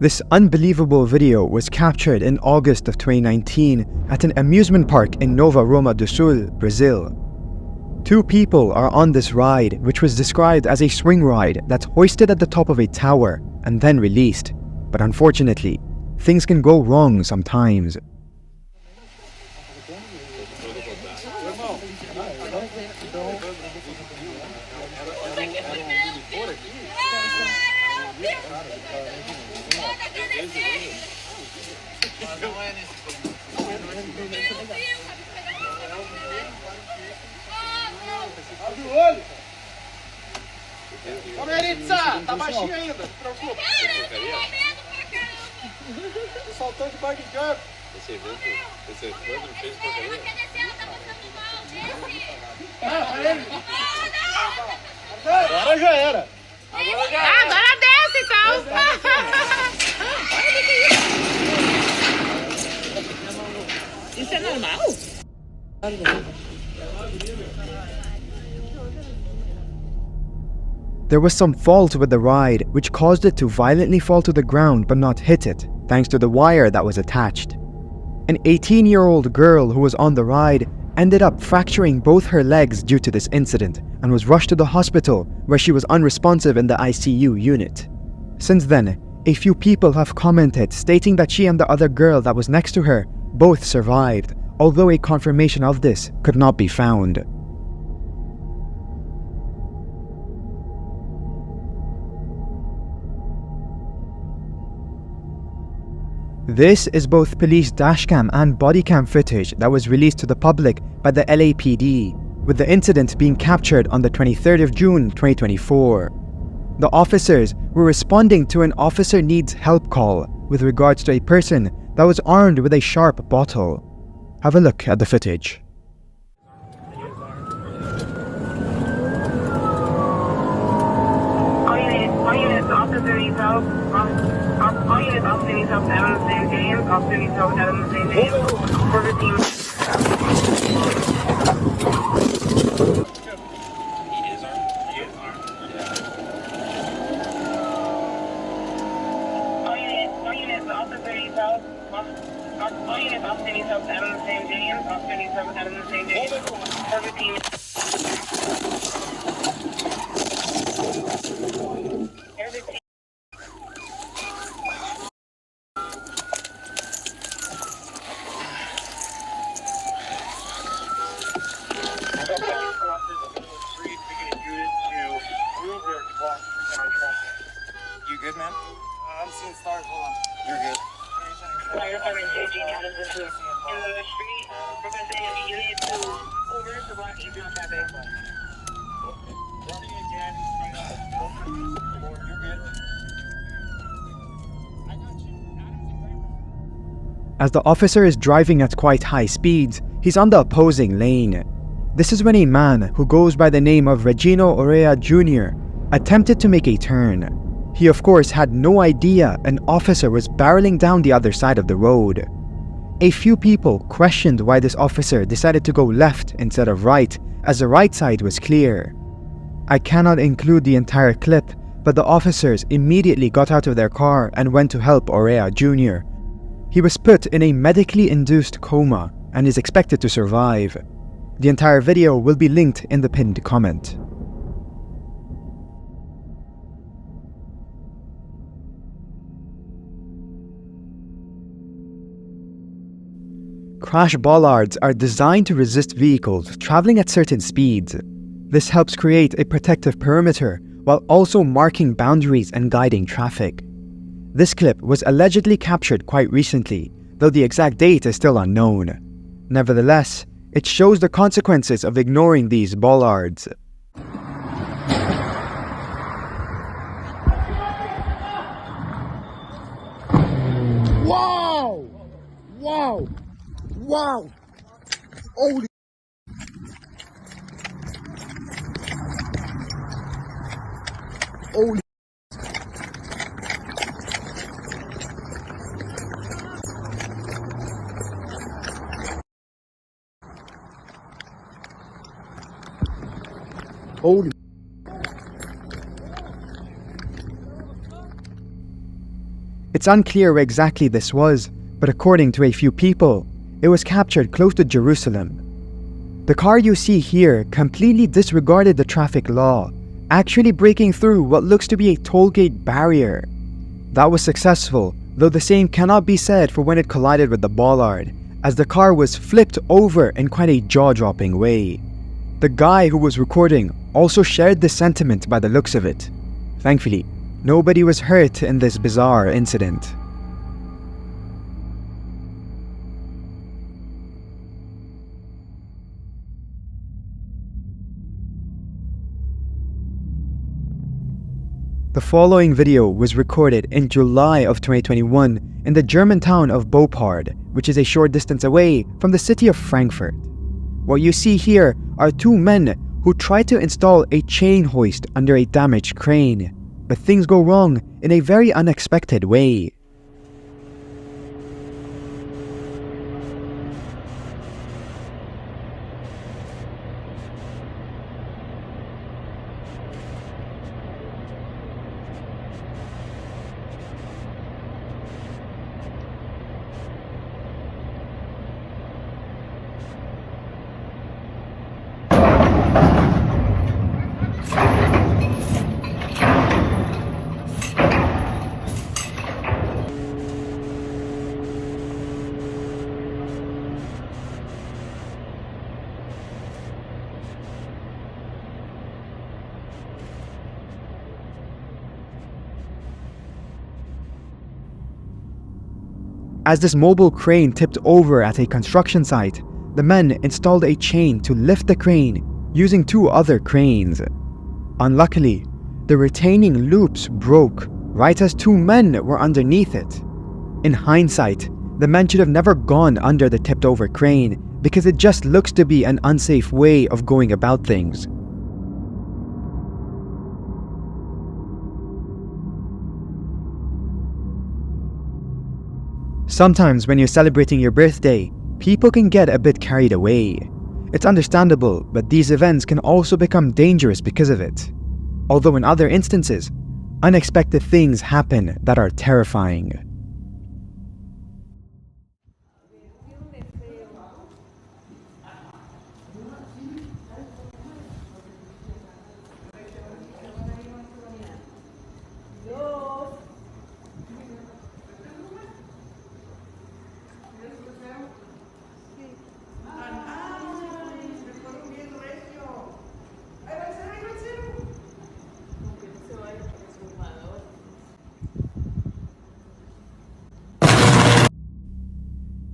This unbelievable video was captured in August of 2019 at an amusement park in Nova Roma do Sul, Brazil. Two people are on this ride, which was described as a swing ride that's hoisted at the top of a tower and then released. But unfortunately, things can go wrong sometimes. Abre o olho. Ô, Meritza, tá baixinho ainda, não se preocupa. Tô saltando de bug jump. Esse evento não fez porcaria. Agora já era. Agora desce então. Isso é normal? There was some fault with the ride, which caused it to violently fall to the ground but not hit it, thanks to the wire that was attached. An 18-year-old girl who was on the ride ended up fracturing both her legs due to this incident and was rushed to the hospital, where she was unresponsive in the ICU unit. Since then, a few people have commented stating that she and the other girl that was next to her both survived, although a confirmation of this could not be found. This is both police dashcam and bodycam footage that was released to the public by the LAPD, with the incident being captured on the 23rd of June 2024. The officers were responding to an officer needs help call with regards to a person that was armed with a sharp bottle. Have a look at the footage. All units, officer needs help. All units, officer needs help. Down in the same James. Officer needs help. Down in the same James. For the team. All units, officer needs help. All units, officer needs help. Down in the same James. Officer needs help. Down in the same James. For the team. You good, man? I'm seeing stars. Hold on. You're good. Fire department changing Adams in the street. We're going to send a unit to over to block eastbound traffic. Running again. You're good. I got you. As the officer is driving at quite high speeds, he's on the opposing lane. This is when a man who goes by the name of Regino Orea Jr. attempted to make a turn. He of course had no idea an officer was barreling down the other side of the road. A few people questioned why this officer decided to go left instead of right, as the right side was clear. I cannot include the entire clip, but the officers immediately got out of their car and went to help Orea Jr. He was put in a medically induced coma and is expected to survive. The entire video will be linked in the pinned comment. Crash bollards are designed to resist vehicles traveling at certain speeds. This helps create a protective perimeter while also marking boundaries and guiding traffic. This clip was allegedly captured quite recently, though the exact date is still unknown. Nevertheless, it shows the consequences of ignoring these bollards. Wow! Wow! Wow! Holy! Holy! Holy! It's unclear where exactly this was, but according to a few people, it was captured close to Jerusalem. The car you see here completely disregarded the traffic law, actually breaking through what looks to be a toll gate barrier. That was successful, though the same cannot be said for when it collided with the bollard, as the car was flipped over in quite a jaw-dropping way. The guy who was recording also shared this sentiment by the looks of it. Thankfully, nobody was hurt in this bizarre incident. The following video was recorded in July of 2021 in the German town of Boppard, which is a short distance away from the city of Frankfurt. What you see here are two men who try to install a chain hoist under a damaged crane, but things go wrong in a very unexpected way. As this mobile crane tipped over at a construction site, the men installed a chain to lift the crane using two other cranes. Unluckily, the retaining loops broke right as two men were underneath it. In hindsight, the men should have never gone under the tipped over crane because it just looks to be an unsafe way of going about things. Sometimes when you're celebrating your birthday, people can get a bit carried away. It's understandable, but these events can also become dangerous because of it. Although in other instances, unexpected things happen that are terrifying.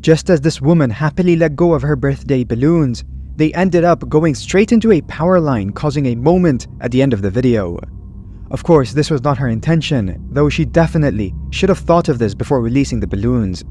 Just as this woman happily let go of her birthday balloons, they ended up going straight into a power line, causing a moment at the end of the video. Of course, this was not her intention, though she definitely should have thought of this before releasing the balloons.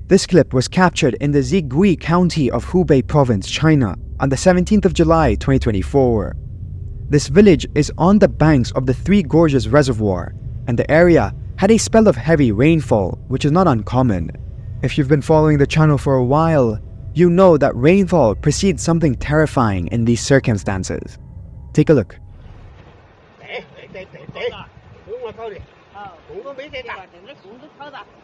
This clip was captured in the Zigui County of Hubei Province, China, on the 17th of July 2024. This village is on the banks of the Three Gorges Reservoir, and the area had a spell of heavy rainfall, which is not uncommon. If you've been following the channel for a while, you know that rainfall precedes something terrifying in these circumstances. Take a look.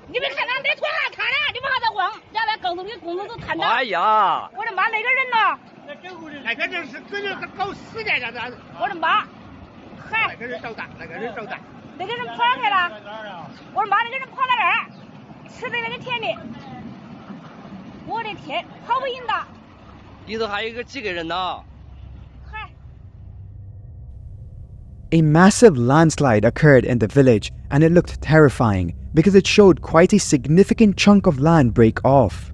你没看咱在床上看了，你不还在晃？原来工资都摊着。哎呀！我的妈，那个人呢？那这户人，那个人是搁这搞死的，这。我的妈，嗨！那个人找咱，那个人找咱。那个人跑哪去了？我的妈，那个人跑到那儿，吃的那个田里。我的天，跑不赢的。里头还有几个人呢？ A massive landslide occurred in the village, and it looked terrifying because it showed quite a significant chunk of land break off.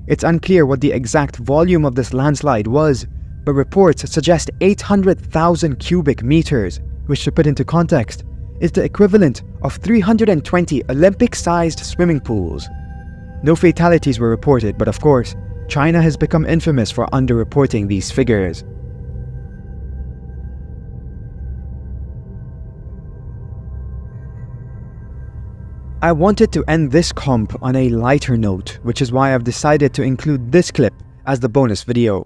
It's unclear what the exact volume of this landslide was, but reports suggest 800,000 cubic meters, which, to put into context, is the equivalent of 320 Olympic-sized swimming pools. No fatalities were reported, but of course, China has become infamous for underreporting these figures. I wanted to end this comp on a lighter note, which is why I've decided to include this clip as the bonus video.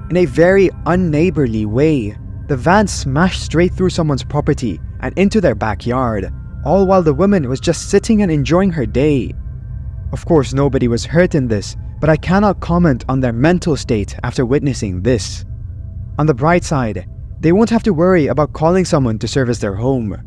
In a very unneighborly way, the van smashed straight through someone's property and into their backyard, all while the woman was just sitting and enjoying her day. Of course, nobody was hurt in this, but I cannot comment on their mental state after witnessing this. On the bright side, they won't have to worry about calling someone to service their home.